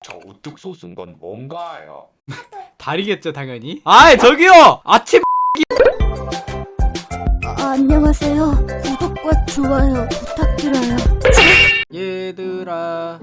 저 우뚝 솟은 건 뭔가요? 다리겠죠 당연히. 아 저기요 아침. 안녕하세요. 구독과 좋아요 부탁드려요. 얘들아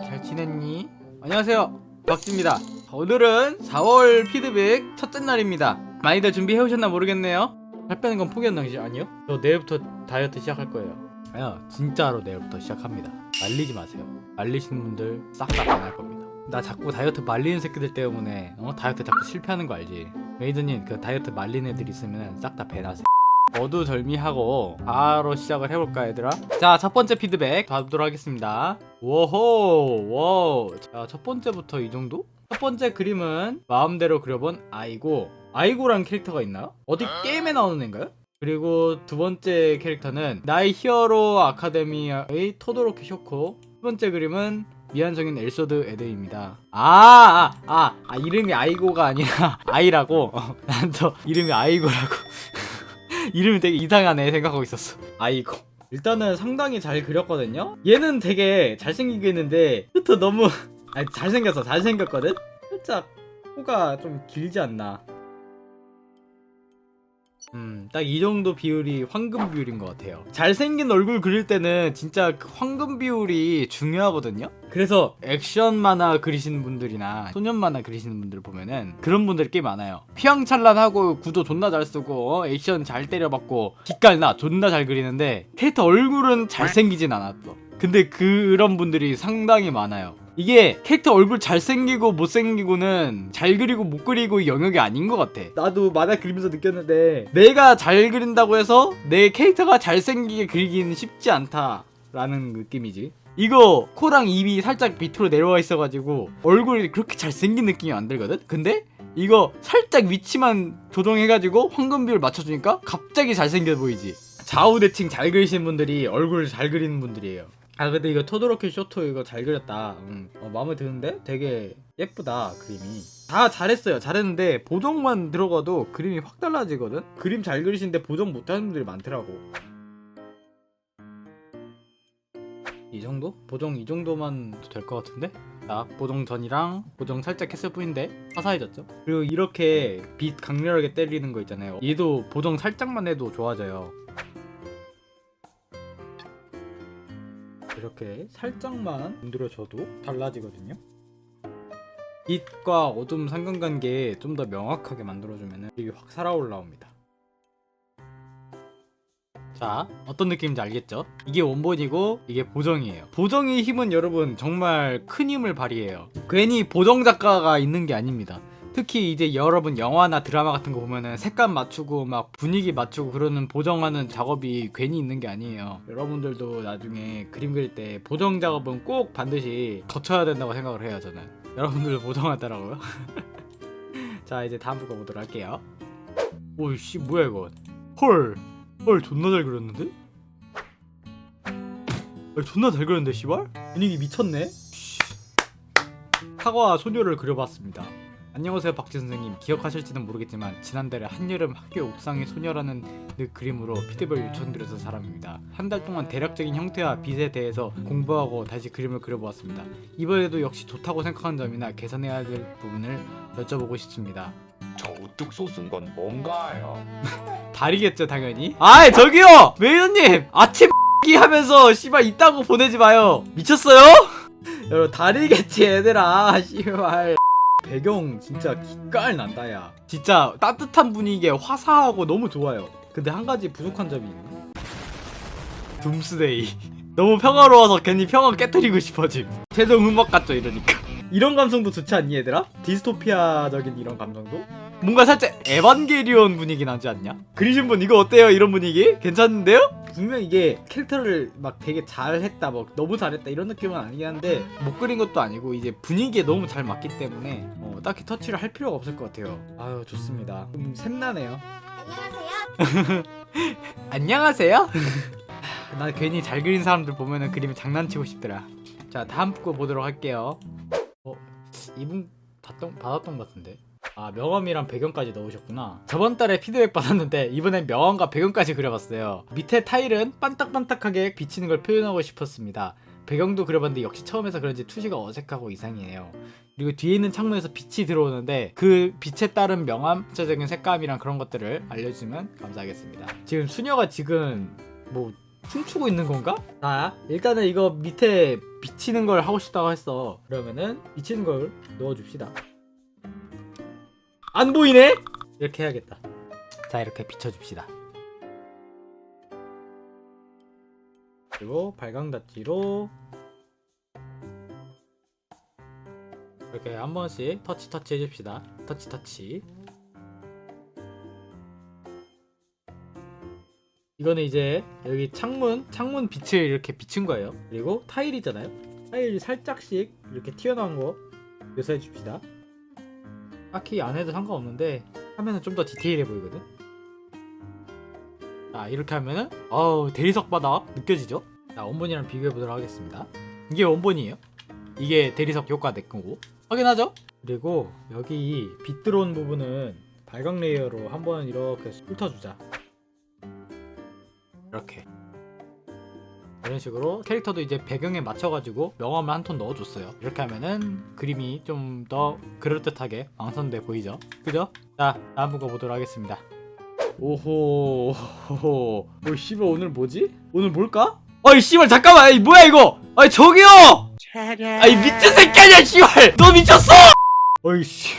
잘 지냈니? 안녕하세요 박지입니다. 오늘은 4월 피드백 첫째 날입니다. 많이들 준비해오셨나 모르겠네요. 살 빼는 건 포기한다 그지? 아니요, 저 내일부터 다이어트 시작할 거예요. 아니요, 진짜로 내일부터 시작합니다. 말리지 마세요. 말리시는 분들 싹 다 안 할 겁니다. 나 자꾸 다이어트 말리는 새끼들 때문에 다이어트 자꾸 실패하는 거 알지? 메이드님 그 다이어트 말리는 애들 있으면 싹 다 배나세요. 어두절미하고 바로 시작을 해볼까 얘들아? 자, 첫 번째 피드백 가보도록 하겠습니다. 워호 와우. 자, 첫 번째부터 이 정도? 첫 번째 그림은 마음대로 그려본 아이고라는 캐릭터가 있나요? 어디 게임에 나오는 애인가요? 그리고 두 번째 캐릭터는 나의 히어로 아카데미의 토도로키 쇼코. 두 번째 그림은 미안성인 엘소드 에드입니다. 이름이 아이고가 아니라 아이라고. 난 또 이름이 아이고라고 이름이 되게 이상하네 생각하고 있었어. 아이고. 일단은 상당히 잘 그렸거든요. 얘는 되게 잘생기게 했는데 또 너무 잘생겼거든? 살짝 코가 좀 길지 않나. 딱 이 정도 비율이 황금 비율인 것 같아요. 잘생긴 얼굴 그릴 때는 진짜 그 황금 비율이 중요하거든요. 그래서 액션 만화 그리시는 분들이나 소년 만화 그리시는 분들 보면은 그런 분들이 꽤 많아요. 휘황찬란하고 구도 존나 잘 쓰고 액션 잘 때려박고 기깔나 존나 잘 그리는데 캐릭터 얼굴은 잘생기진 않았어. 근데 그런 분들이 상당히 많아요. 이게 캐릭터 얼굴 잘생기고 못생기고는 잘 그리고 못 그리고 영역이 아닌 것 같아. 나도 만화 그리면서 느꼈는데 내가 잘 그린다고 해서 내 캐릭터가 잘생기게 그리기는 쉽지 않다라는 느낌이지. 이거 코랑 입이 살짝 밑으로 내려와 있어가지고 얼굴이 그렇게 잘생긴 느낌이 안 들거든? 근데 이거 살짝 위치만 조정해가지고 황금 비율 맞춰주니까 갑자기 잘생겨 보이지. 좌우 대칭 잘 그리시는 분들이 얼굴 잘 그리는 분들이에요. 근데 이거 토도로키 쇼토 이거 잘 그렸다. 마음에 드는데? 되게 예쁘다 그림이. 다 잘했어요. 잘했는데 보정만 들어가도 그림이 확 달라지거든? 그림 잘 그리시는데 보정 못하는 분들이 많더라고. 이 정도? 보정 이 정도만 될 것 같은데? 자, 보정 전이랑 보정 살짝 했을 뿐인데 화사해졌죠? 그리고 이렇게 빛 강렬하게 때리는 거 있잖아요. 얘도 보정 살짝만 해도 좋아져요. 이렇게 살짝만 문드려줘도 달라지거든요. 빛과 어둠 상관관계 좀 더 명확하게 만들어주면 그림이 확 살아 올라옵니다. 자, 어떤 느낌인지 알겠죠? 이게 원본이고 이게 보정이에요. 보정의 힘은 여러분 정말 큰 힘을 발휘해요. 괜히 보정 작가가 있는 게 아닙니다. 특히 이제 여러분 영화나 드라마 같은 거 보면은 색감 맞추고 막 분위기 맞추고 그러는 보정하는 작업이 괜히 있는 게 아니에요. 여러분들도 나중에 그림 그릴 때 보정 작업은 꼭 반드시 거쳐야 된다고 생각을 해요. 저는 여러분들도 보정하더라고요. 자, 이제 다음 거 보도록 할게요. 오이씨 뭐야 이거. 헐 존나 잘 그렸는데? 존나 잘 그렸는데 씨발? 분위기 미쳤네. 사과 소녀를 그려봤습니다. 안녕하세요 박지 선생님. 기억하실지는 모르겠지만 지난달에 한여름 학교 옥상의 소녀라는 그림으로 피드백 요청드려서 사람입니다. 한 달 동안 대략적인 형태와 빛에 대해서 공부하고 다시 그림을 그려보았습니다. 이번에도 역시 좋다고 생각하는 점이나 개선해야 될 부분을 여쭤보고 싶습니다. 저 우뚝 솟은 건 뭔가요? 다리겠죠 당연히. 저기요 메이저님 아침 하면서 씨발 이따고 보내지 마요. 미쳤어요? 여러분 다리겠지 얘들아. 씨발 배경 진짜 기깔 난다 야. 진짜 따뜻한 분위기에 화사하고 너무 좋아요. 근데 한 가지 부족한 점이 있네. 둠스데이. 너무 평화로워서 괜히 평화 깨뜨리고 싶어짐. 최종 음악 같죠 이러니까. 이런 감성도 좋지 않니 얘들아? 디스토피아적인 이런 감성도? 뭔가 살짝 에반게리온 분위기 나지 않냐? 그리신 분 이거 어때요? 이런 분위기? 괜찮은데요? 분명 이게 캐릭터를 막 되게 잘했다 뭐 너무 잘했다 이런 느낌은 아니긴 한데 못 그린 것도 아니고 이제 분위기에 너무 잘 맞기 때문에 딱히 터치를 할 필요가 없을 것 같아요. 아유 좋습니다. 샘나네요. 안녕하세요. 안녕하세요? 나 괜히 잘 그린 사람들 보면은 그림에 장난치고 싶더라. 자, 다음 거 보도록 할게요. 이분 받았던 것 같은데. 명암이랑 배경까지 넣으셨구나. 저번 달에 피드백 받았는데 이번엔 명암과 배경까지 그려봤어요. 밑에 타일은 반딱반딱하게 비치는 걸 표현하고 싶었습니다. 배경도 그려봤는데 역시 처음에서 그런지 투시가 어색하고 이상해요. 그리고 뒤에 있는 창문에서 빛이 들어오는데 그 빛에 따른 명암, 전체적인 색감이랑 그런 것들을 알려주면 감사하겠습니다. 지금 수녀가 지금 뭐 춤추고 있는 건가? 자, 일단은 이거 밑에 비치는 걸 하고 싶다고 했어. 그러면은 비치는 걸 넣어줍시다. 안 보이네? 이렇게 해야겠다. 자, 이렇게 비춰줍시다. 그리고 발광닫지로 이렇게 한 번씩 터치 해줍시다. 터치. 이거는 이제 여기 창문 빛을 이렇게 비춘 거예요. 그리고 타일이잖아요. 타일이 살짝씩 이렇게 튀어나온 거 묘사해 줍시다. 딱히 안 해도 상관없는데 하면은 좀 더 디테일해 보이거든. 자, 이렇게 하면은 대리석 바닥 느껴지죠? 자, 원본이랑 비교해 보도록 하겠습니다. 이게 원본이에요. 이게 대리석 효과 내 거고 확인하죠? 그리고 여기 빛 들어온 부분은 발광 레이어로 한번 이렇게 훑어주자. 이렇게 이런 식으로 캐릭터도 이제 배경에 맞춰가지고 명암을 한 톤 넣어줬어요. 이렇게 하면은 그림이 좀 더 그럴듯하게 완성돼 보이죠? 그죠? 자, 다음 거 보도록 하겠습니다. 오호 오 씨발 오늘 뭐지? 오늘 뭘까? 어이 씨발 잠깐만 이 뭐야 이거? 아이 저기요! 아이 미친 새끼 아니야 씨발! 너 미쳤어! 어이 씨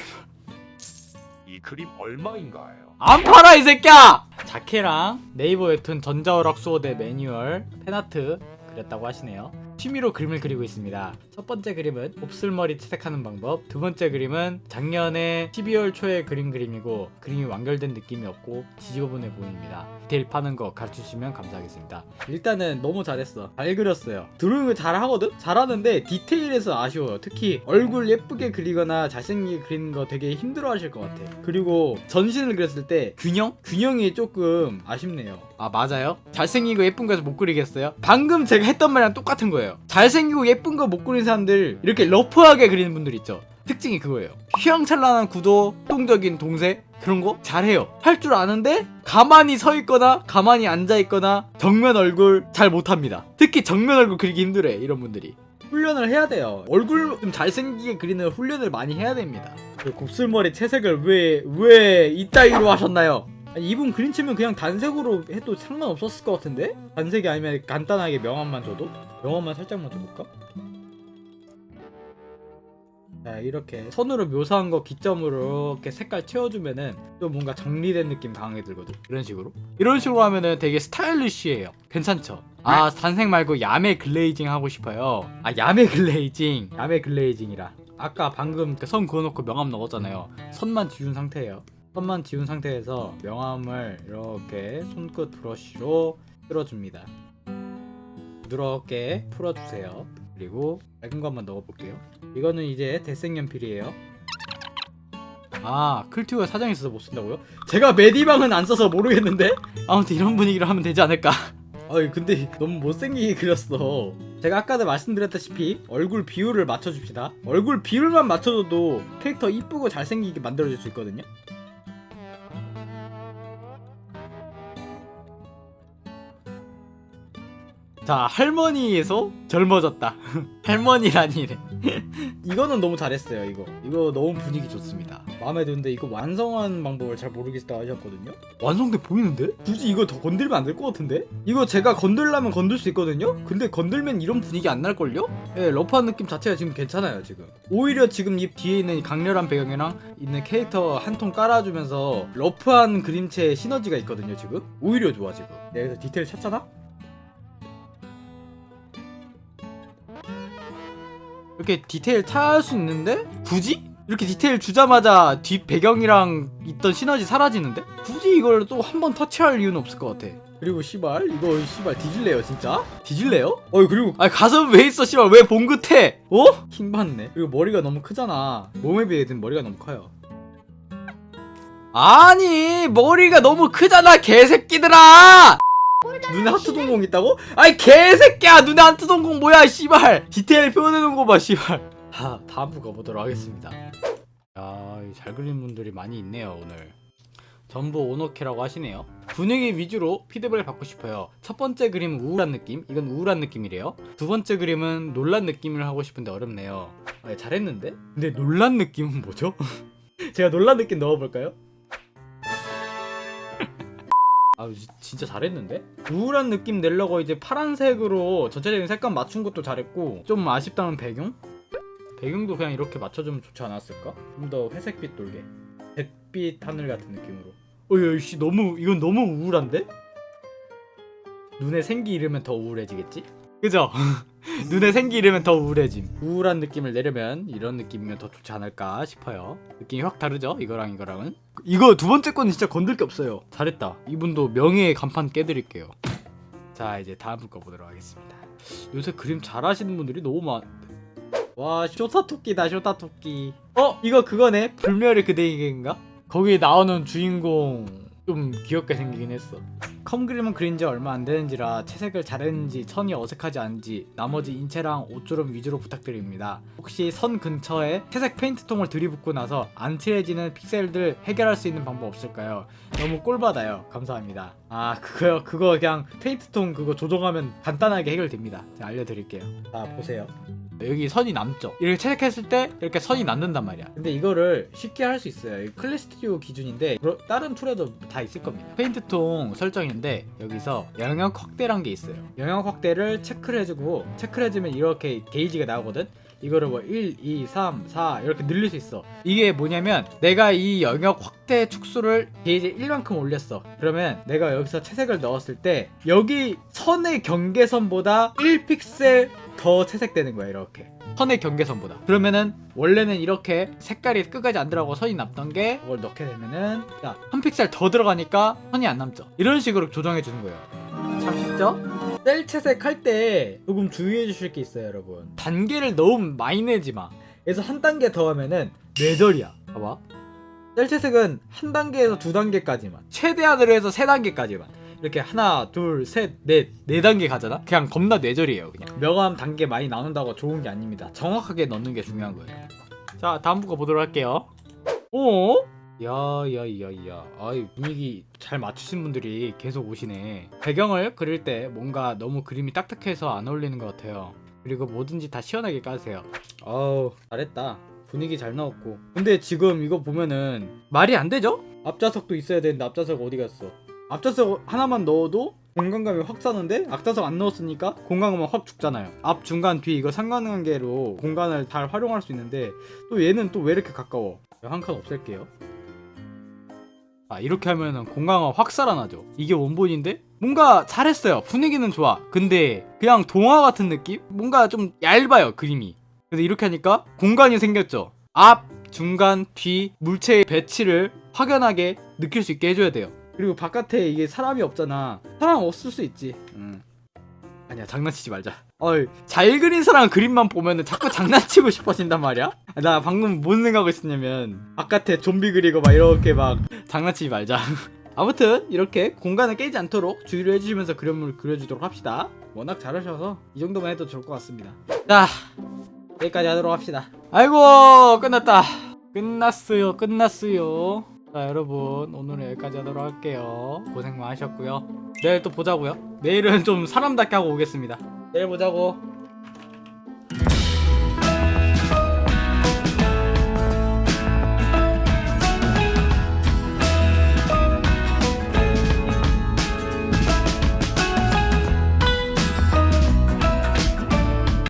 이 그림 얼마인가요? 안 팔아 이 새끼야! 자케랑 네이버 웹툰 전자오락 수호대 매뉴얼 팬아트 그렸다고 하시네요. 취미로 그림을 그리고 있습니다. 첫 번째 그림은 곱슬머리 채색하는 방법, 두 번째 그림은 작년에 12월 초에 그린 그림이고 그림이 완결된 느낌이 없고 지저분해 보입니다. 디테일 파는 거 가르쳐주시면 감사하겠습니다. 일단은 너무 잘했어. 잘 그렸어요. 드로잉을 잘 하거든? 잘하는데 디테일에서 아쉬워요. 특히 얼굴 예쁘게 그리거나 잘생기게 그리는 거 되게 힘들어 하실 것 같아. 그리고 전신을 그렸을 때 균형이 조금 아쉽네요. 아 맞아요? 잘생기고 예쁜 거에서 못 그리겠어요? 방금 제가 했던 말이랑 똑같은 거예요. 잘생기고 예쁜 거 못 그리는 사람들 이렇게 러프하게 그리는 분들 있죠. 특징이 그거예요. 휘황찬란한 구도, 활동적인 동색 그런 거 잘해요. 할 줄 아는데 가만히 서 있거나 가만히 앉아 있거나 정면 얼굴 잘 못합니다. 특히 정면 얼굴 그리기 힘들어요. 이런 분들이 훈련을 해야 돼요. 얼굴 좀 잘생기게 그리는 훈련을 많이 해야 됩니다. 그 곱슬머리 채색을 왜 이따위로 하셨나요? 아니, 이분 그림 치면 그냥 단색으로 해도 상관없었을 것 같은데? 단색이 아니면 간단하게 명암만 줘도? 명암만 살짝만 줘볼까? 자, 이렇게 선으로 묘사한 거 기점으로 이렇게 색깔 채워주면은 좀 뭔가 정리된 느낌 강하게 들거든. 이런 식으로 하면은 되게 스타일리쉬해요. 괜찮죠? 아 단색 말고 야매 글레이징 하고 싶어요. 아 야매 글레이징이라 아까 방금 선 그어놓고 명암 넣었잖아요. 선만 지운 상태예요. 선만 지운 상태에서 명암을 이렇게 손끝 브러쉬로 쓸어줍니다. 부드럽게 풀어주세요. 그리고 맑은 거 한번 넣어볼게요. 이거는 이제 대생연필이에요. 아 클튜가 사정이 있어서 못 쓴다고요? 제가 메디방은 안 써서 모르겠는데? 아무튼 이런 분위기로 하면 되지 않을까? 아이 근데 너무 못생기게 그렸어. 제가 아까도 말씀드렸다시피 얼굴 비율을 맞춰줍시다. 얼굴 비율만 맞춰줘도 캐릭터 이쁘고 잘생기게 만들어줄 수 있거든요. 자 할머니에서 젊어졌다. 할머니라니래. 이거는 너무 잘했어요. 이거 너무 분위기 좋습니다. 마음에 드는데 이거 완성한 방법을 잘 모르겠다 하셨거든요. 완성돼 보이는데? 굳이 이거 더 건들면 안 될 것 같은데? 이거 제가 건들려면 건들 수 있거든요? 근데 건들면 이런 분위기 안 날걸요? 예, 러프한 느낌 자체가 지금 괜찮아요. 지금 오히려 지금 이 뒤에 있는 강렬한 배경이랑 있는 캐릭터 한 통 깔아주면서 러프한 그림체의 시너지가 있거든요. 지금 오히려 좋아. 지금 내가 여기서 디테일 찾잖아? 이렇게 디테일 찾을 수 있는데 굳이? 이렇게 디테일 주자마자 뒷 배경이랑 있던 시너지 사라지는데? 굳이 이걸 또 한 번 터치할 이유는 없을 것 같아. 그리고 씨발 이거 씨발 뒤질래요 진짜? 뒤질래요? 그리고 가슴 왜 있어 씨발 왜 봉긋해? 킹받네. 그리고 머리가 너무 크잖아. 몸에 비해 머리가 너무 커요. 아니 머리가 너무 크잖아 개새끼들아. 눈에 하트 동공 있다고? 아이 개새끼야 눈에 하트 동공 뭐야 씨발. 디테일 표현해놓은 거 봐 씨발. 다음 거 가보도록 하겠습니다. 야, 잘 그리는 분들이 많이 있네요 오늘. 전부 오노케라고 하시네요. 분위기 위주로 피드백을 받고 싶어요. 첫 번째 그림은 우울한 느낌, 이건 우울한 느낌이래요. 두 번째 그림은 놀란 느낌을 하고 싶은데 어렵네요. 잘했는데? 근데 놀란 느낌은 뭐죠? 제가 놀란 느낌 넣어볼까요? 진짜 잘했는데? 우울한 느낌 내려고 이제 파란색으로 전체적인 색감 맞춘 것도 잘했고, 좀 아쉽다는 배경? 배경도 그냥 이렇게 맞춰주면 좋지 않았을까? 좀 더 회색빛 돌게, 잿빛 하늘 같은 느낌으로. 야씨, 이건 너무 우울한데? 눈에 생기 잃으면 더 우울해지겠지? 그죠? 눈에 생기 잃으면 더 우울해짐. 우울한 느낌을 내려면 이런 느낌이면 더 좋지 않을까 싶어요. 느낌이 확 다르죠? 이거랑은. 이거 두 번째 건 진짜 건들 게 없어요. 잘했다. 이분도 명예의 간판 깨드릴게요. 자, 이제 다음 거 보도록 하겠습니다. 요새 그림 잘하시는 분들이 너무 와, 쇼타토끼다, 쇼타토끼. 이거 그거네? 불멸의 그대에게인가? 거기에 나오는 주인공 좀 귀엽게 생기긴 했어. 컴 그림은 그린 지 얼마 안 되는지라 채색을 잘했는지 선이 어색하지 않은지 나머지 인체랑 옷주름 위주로 부탁드립니다. 혹시 선 근처에 채색 페인트통을 들이붓고 나서 안 칠해지는 픽셀들 해결할 수 있는 방법 없을까요? 너무 꼴받아요. 감사합니다. 그거 그냥 페인트통 그거 조정하면 간단하게 해결됩니다. 제가 알려드릴게요. 자, 보세요. 여기 선이 남죠? 이렇게 채색했을 때 이렇게 선이 남는단 말이야. 근데 이거를 쉽게 할 수 있어요. 클래 스튜디오 기준인데 다른 툴에도 다 있을 겁니다. 페인트통 설정인데 여기서 영역 확대란 게 있어요. 영역 확대를 체크를 해주고, 체크를 해주면 이렇게 게이지가 나오거든? 이거를 뭐 1, 2, 3, 4 이렇게 늘릴 수 있어. 이게 뭐냐면 내가 이 영역 확대 축소를 게이지 1만큼 올렸어. 그러면 내가 여기서 채색을 넣었을 때 여기 선의 경계선보다 1픽셀 더 채색되는 거야. 이렇게 선의 경계선보다. 그러면은 원래는 이렇게 색깔이 끝까지 안 들어가고 선이 남던 게 이걸 넣게 되면은 한 픽셀 더 들어가니까 선이 안 남죠. 이런 식으로 조정해 주는 거예요. 참 쉽죠? 셀 채색할 때 조금 주의해 주실 게 있어요, 여러분. 단계를 너무 많이 내지 마. 그래서 한 단계 더 하면은 뇌절이야. 봐봐. 셀 채색은 한 단계에서 두 단계까지만, 최대한으로 해서 세 단계까지만. 이렇게 하나, 둘, 셋, 넷, 네 단계 가잖아? 그냥 겁나 뇌절이에요, 그냥. 명암 단계 많이 나눈다고 좋은 게 아닙니다. 정확하게 넣는 게 중요한 거예요. 자, 다음 거 보도록 할게요. 야야야야, 분위기 잘 맞추신 분들이 계속 오시네. 배경을 그릴 때 뭔가 너무 그림이 딱딱해서 안 어울리는 것 같아요. 그리고 뭐든지 다 시원하게 까세요. 잘했다. 분위기 잘 나왔고. 근데 지금 이거 보면은 말이 안 되죠? 앞좌석도 있어야 되는데 앞좌석 어디 갔어? 앞좌석 하나만 넣어도 공간감이 확 사는데 앞좌석 안 넣었으니까 공간감은 확 죽잖아요. 앞, 중간, 뒤 이거 상관관계로 공간을 잘 활용할 수 있는데 또 얘는 또 왜 이렇게 가까워? 한 칸 없앨게요. 이렇게 하면은 공간감 확 살아나죠. 이게 원본인데 뭔가 잘했어요. 분위기는 좋아. 근데 그냥 동화 같은 느낌? 뭔가 좀 얇아요, 그림이. 근데 이렇게 하니까 공간이 생겼죠. 앞, 중간, 뒤 물체의 배치를 확연하게 느낄 수 있게 해줘야 돼요. 그리고 바깥에 이게 사람이 없잖아. 사람 없을 수 있지. 아니야, 장난치지 말자. 잘 그린 사람 그림만 보면은 자꾸 장난치고 싶어진단 말이야. 나 방금 뭔 생각을 했었냐면 바깥에 좀비 그리고 막 이렇게 막 장난치지 말자. 아무튼 이렇게 공간을 깨지 않도록 주의를 해주시면서 그림을 그려주도록 합시다. 워낙 잘하셔서 이 정도만 해도 좋을 것 같습니다. 자, 여기까지 하도록 합시다. 아이고, 끝났다. 끝났어요. 자, 여러분, 오늘은 여기까지 하도록 할게요. 고생 많으셨고요. 내일 또 보자고요. 내일은 좀 사람답게 하고 오겠습니다. 내일 보자고.